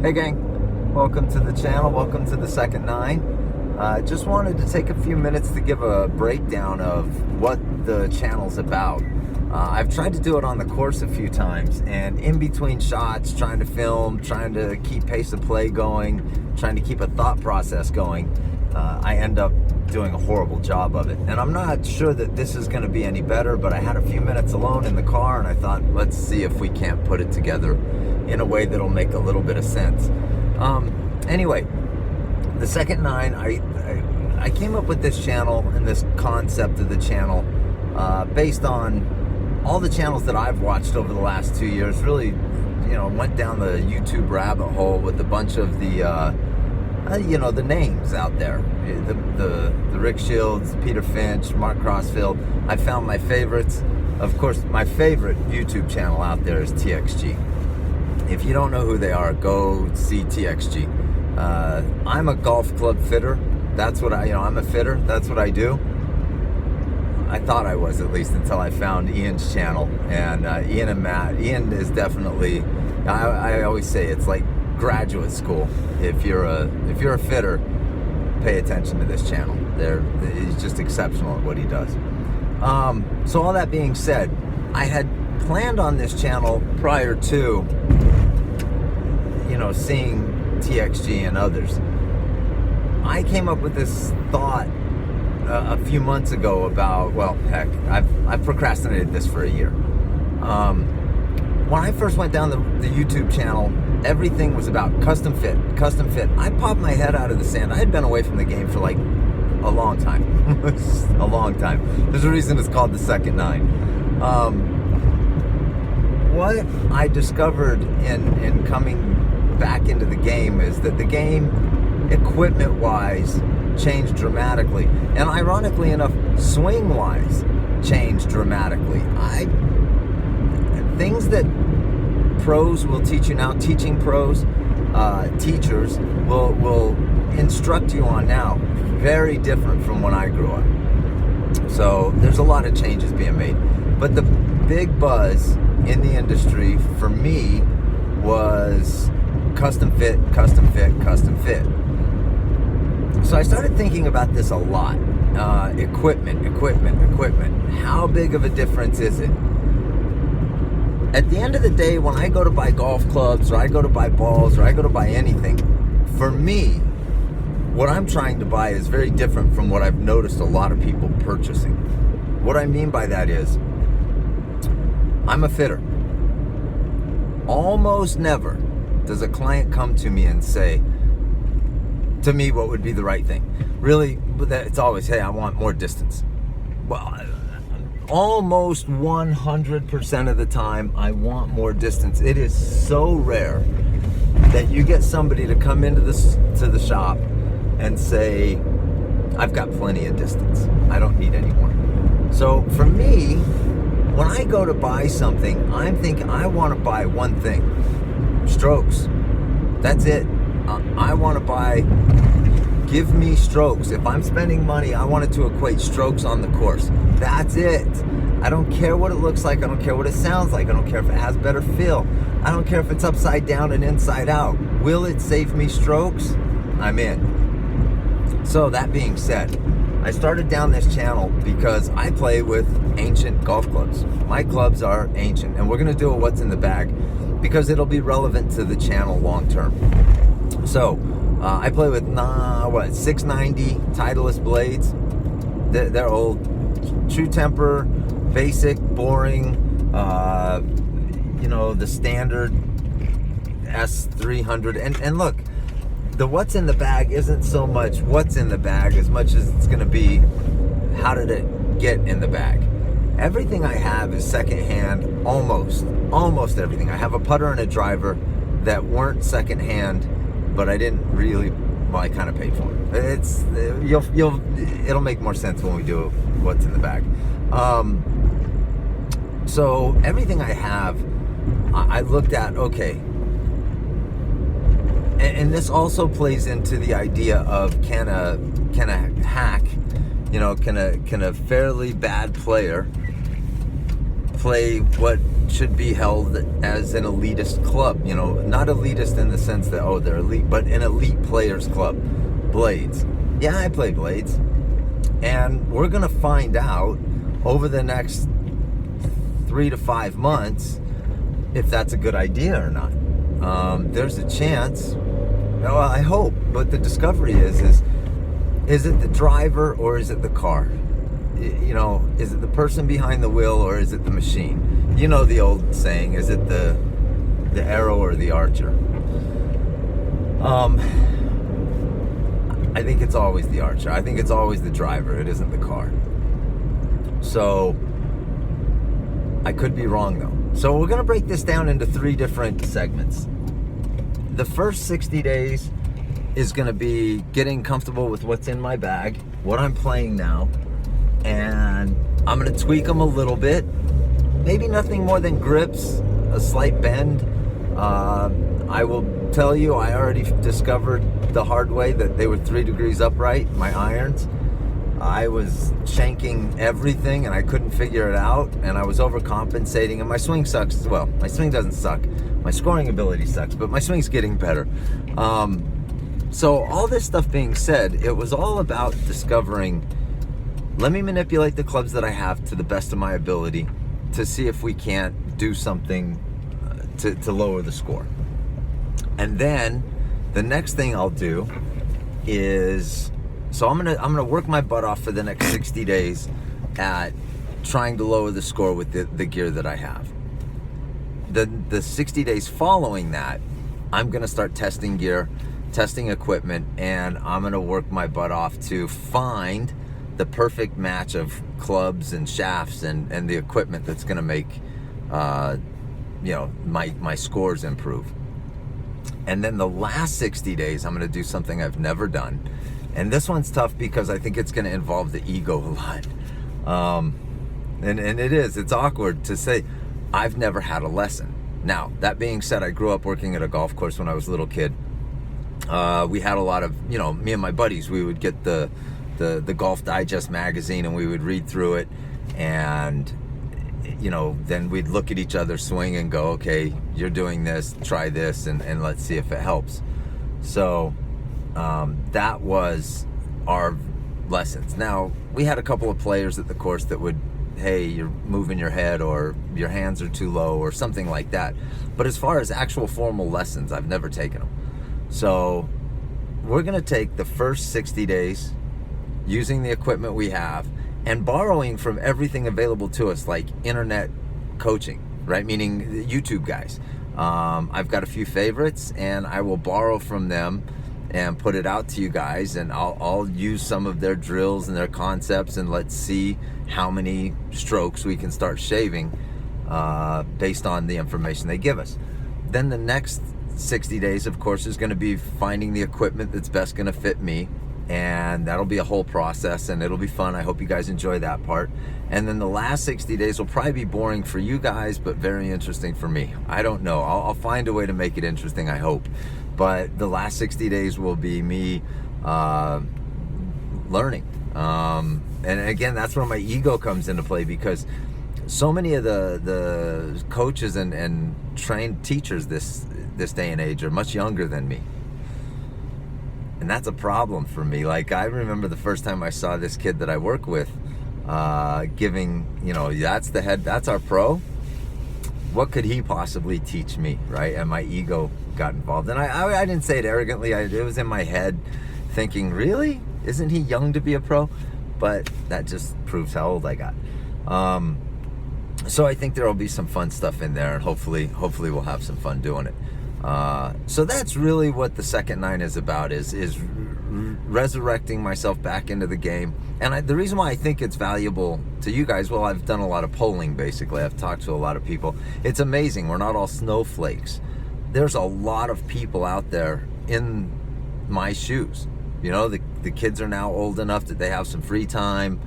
Hey gang, welcome to the channel, welcome to the Second Nine. Just wanted to take a few minutes to give a breakdown of what the channel's about. I've tried to do it on the course a few times, and in between shots, trying to film, trying to keep pace of play going, trying to keep a thought process going, I end up doing a horrible job of it. And I'm not sure that this is going to be any better, but I had a few minutes alone in the car and I thought, let's see if we can't put it together in a way that'll make a little bit of sense. Anyway, the Second Nine, I came up with this channel and this concept of the channel based on all the channels that I've watched over the last 2 years. Really, went down the YouTube rabbit hole with a bunch of the the names out there, the Rick Shields, Peter Finch, Mark Crossfield. I found my favorites. Of course, my favorite YouTube channel out there is TXG. If you don't know who they are, go see TXG. I'm a golf club fitter. That's what I'm a fitter. That's what I do. I thought I was, at least, until I found Ian's channel. And Ian and Matt. Ian is definitely, I always say it's like graduate school. If you're a fitter, pay attention to this channel. He's just exceptional at what he does. So all that being said, I had planned on this channel prior to seeing TXG and others. I came up with this thought a few months ago about, well, heck, I've procrastinated this for a year. When I first went down the YouTube channel, everything was about custom fit. I popped my head out of the sand. I had been away from the game for like a long time. A long time. There's a reason it's called the Second Nine. What I discovered in coming back into the game is that the game, equipment-wise, changed dramatically. And ironically enough, swing-wise, changed dramatically. Things that pros will teach you now, teaching pros, teachers will instruct you on now, very different from when I grew up. So there's a lot of changes being made. But the big buzz in the industry for me was custom fit. So I started thinking about this a lot. Equipment. How big of a difference is it? At the end of the day, when I go to buy golf clubs, or I go to buy balls, or I go to buy anything, for me, what I'm trying to buy is very different from what I've noticed a lot of people purchasing. What I mean by that is, I'm a fitter. Almost never does a client come to me and say, to me, what would be the right thing? Really, it's always, hey, I want more distance. Well, almost 100% of the time, I want more distance. It is so rare that you get somebody to come into the shop and say, I've got plenty of distance. I don't need any more. So for me, when I go to buy something, I'm thinking I want to buy one thing. Strokes. That's it. I want to buy, give me strokes. If I'm spending money, I want it to equate strokes on the course. That's it. I don't care what it looks like. I don't care what it sounds like. I don't care if it has better feel. I don't care if it's upside down and inside out. Will it save me strokes? I'm in. So that being said, I started down this channel because I play with ancient golf clubs. My clubs are ancient, and we're going to do a what's in the bag because it'll be relevant to the channel long term. So I play with 690 Titleist blades. They're old, True Temper, basic, boring. The standard S300. And look, the what's in the bag isn't so much what's in the bag as much as it's going to be how did it get in the bag. Everything I have is secondhand, almost everything. I have a putter and a driver that weren't secondhand, but I didn't really, well, I kind of paid for it. It'll make more sense when we do what's in the bag. So everything I have, I looked at, okay, and this also plays into the idea of can a hack, can a fairly bad player play what should be held as an elitist club. You know, not elitist in the sense that, oh, they're elite, but an elite players club. Blades. Yeah, I play Blades. And we're going to find out over the next 3 to 5 months if that's a good idea or not. There's a chance, well, I hope, but the discovery is it the driver or is it the car? You know, is it the person behind the wheel or is it the machine? You know the old saying, is it the arrow or the archer? I think it's always the archer. I think it's always the driver. It isn't the car. So I could be wrong though. So we're going to break this down into 3 different segments. The first 60 days is going to be getting comfortable with what's in my bag, what I'm playing now, and I'm going to tweak them a little bit. Maybe nothing more than grips, a slight bend. I will tell you, I already discovered the hard way that they were 3 degrees upright, my irons. I was shanking everything and I couldn't figure it out, and I was overcompensating, and my swing sucks as well. My swing doesn't suck. My scoring ability sucks, but my swing's getting better. So all this stuff being said, it was all about discovering, let me manipulate the clubs that I have to the best of my ability to see if we can't do something to lower the score. And then the next thing I'll do is, so I'm gonna work my butt off for the next 60 days at trying to lower the score with the gear that I have. The 60 days following that, I'm gonna start testing gear, testing equipment, and I'm gonna work my butt off to find the perfect match of clubs and shafts and the equipment that's gonna make my scores improve. And then the last 60 days, I'm gonna do something I've never done. And this one's tough because I think it's gonna involve the ego a lot. And it's awkward to say, I've never had a lesson. Now, that being said, I grew up working at a golf course when I was a little kid. We had a lot of, me and my buddies, we would get the Golf Digest magazine and we would read through it, and then we'd look at each other swing and go, okay, you're doing this, try this, and let's see if it helps. So that was our lessons. Now, we had a couple of players at the course that would, hey, you're moving your head, or your hands are too low, or something like that. But as far as actual formal lessons, I've never taken them. So we're going to take the first 60 days using the equipment we have and borrowing from everything available to us, like internet coaching, right? Meaning YouTube guys. I've got a few favorites, and I will borrow from them and put it out to you guys, and I'll use some of their drills and their concepts, and let's see how many strokes we can start shaving based on the information they give us. Then the next 60 days, of course, is going to be finding the equipment that's best going to fit me, and that'll be a whole process, and it'll be fun. I hope you guys enjoy that part. And then the last 60 days will probably be boring for you guys, but very interesting for me. I don't know. I'll find a way to make it interesting, I hope. But the last 60 days will be me learning. And again, that's where my ego comes into play, because so many of the coaches and trained teachers this day and age are much younger than me. And that's a problem for me. Like, I remember the first time I saw this kid that I work with giving, that's our pro. What could he possibly teach me, right? And my ego got involved. And I didn't say it arrogantly. It was in my head thinking, really? Isn't he young to be a pro? But that just proves how old I got. So I think there will be some fun stuff in there, and hopefully we'll have some fun doing it. So that's really what the second 9 is about, is resurrecting myself back into the game. And the reason why I think it's valuable to you guys, well, I've done a lot of polling, basically. I've talked to a lot of people. It's amazing. We're not all snowflakes. There's a lot of people out there in my shoes. The kids are now old enough that they have some free time.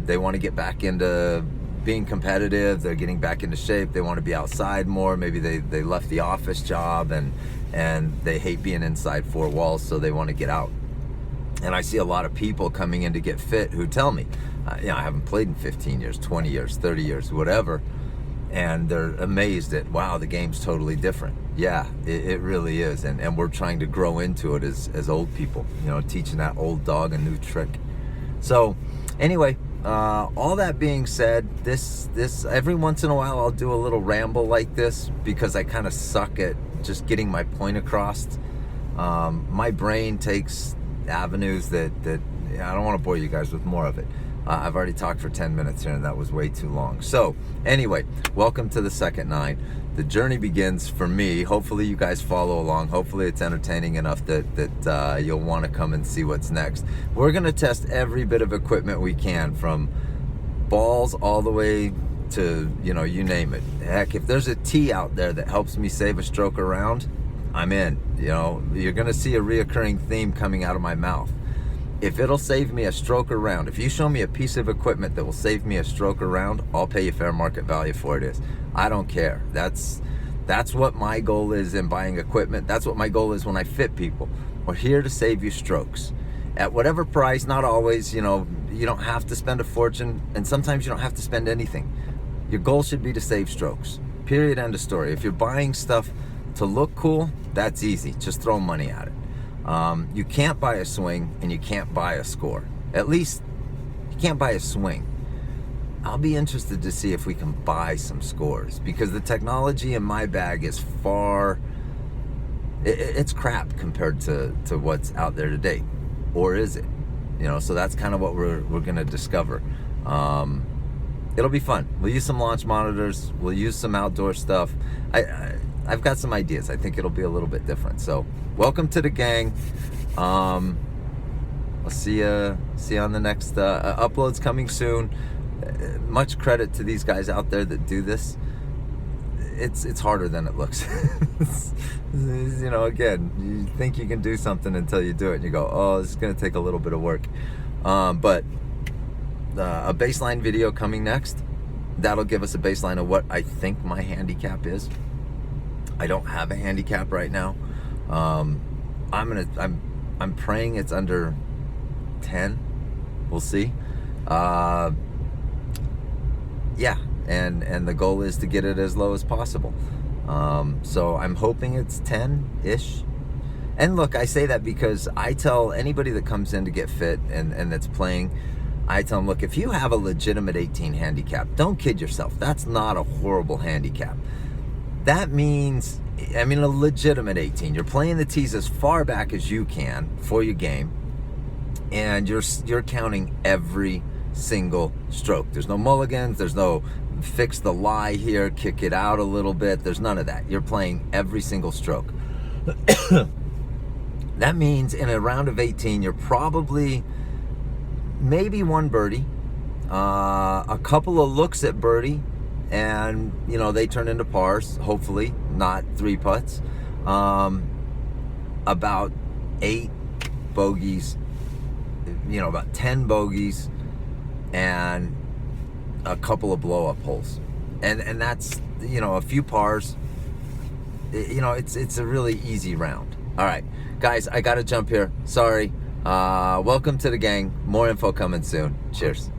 They want to get back into being competitive. They're getting back into shape. They want to be outside more. Maybe they left the office job and they hate being inside 4 walls, so they want to get out. And I see a lot of people coming in to get fit who tell me, I haven't played in 15 years, 20 years, 30 years, whatever. and they're amazed at, wow, the game's totally different. Yeah, it really is, and we're trying to grow into it as old people, teaching that old dog a new trick. So anyway, all that being said, this every once in a while I'll do a little ramble like this because I kind of suck at just getting my point across. My brain takes avenues that I don't want to bore you guys with more of it. I've already talked for 10 minutes here, and that was way too long. So anyway, welcome to the second 9. The journey begins for me. Hopefully you guys follow along. Hopefully it's entertaining enough that you'll want to come and see what's next. We're going to test every bit of equipment we can, from balls all the way to, you name it. Heck, if there's a tee out there that helps me save a stroke around, I'm in. You're going to see a reoccurring theme coming out of my mouth. If it'll save me a stroke around, if you show me a piece of equipment that will save me a stroke around, I'll pay you fair market value for it. I don't care. That's what my goal is in buying equipment. That's what my goal is when I fit people. We're here to save you strokes. At whatever price, not always, you don't have to spend a fortune, and sometimes you don't have to spend anything. Your goal should be to save strokes. Period, end of story. If you're buying stuff to look cool, that's easy. Just throw money at it. You can't buy a swing and you can't buy a score. At least you can't buy a swing. I'll be interested to see if we can buy some scores, because the technology in my bag is it's crap compared to what's out there today. Or is it? So that's kind of what we're going to discover. It'll be fun. We'll use some launch monitors. We'll use some outdoor stuff. I've got some ideas. I think it'll be a little bit different. So welcome to the gang. I'll see you on the next uploads coming soon. Much credit to these guys out there that do this. It's harder than it looks. Again, you think you can do something until you do it and you go, oh, this is going to take a little bit of work. But a baseline video coming next. That'll give us a baseline of what I think my handicap is. I don't have a handicap right now. I'm praying it's under 10. We'll see. Yeah, and the goal is to get it as low as possible. So I'm hoping it's 10-ish. And look, I say that because I tell anybody that comes in to get fit and that's playing, I tell them, look, if you have a legitimate 18 handicap, don't kid yourself. That's not a horrible handicap. That means, a legitimate 18. You're playing the tees as far back as you can for your game, and you're counting every single stroke. There's no mulligans. There's no fix the lie here, kick it out a little bit. There's none of that. You're playing every single stroke. That means in a round of 18, you're probably maybe one birdie, a couple of looks at birdie, and they turn into pars, hopefully not 3 putts, about 8 bogeys, about 10 bogeys, and a couple of blow up holes, and that's a few pars. It's a really easy round. All right, guys, I gotta jump here. Sorry. Welcome to the gang. More info coming soon. Cheers.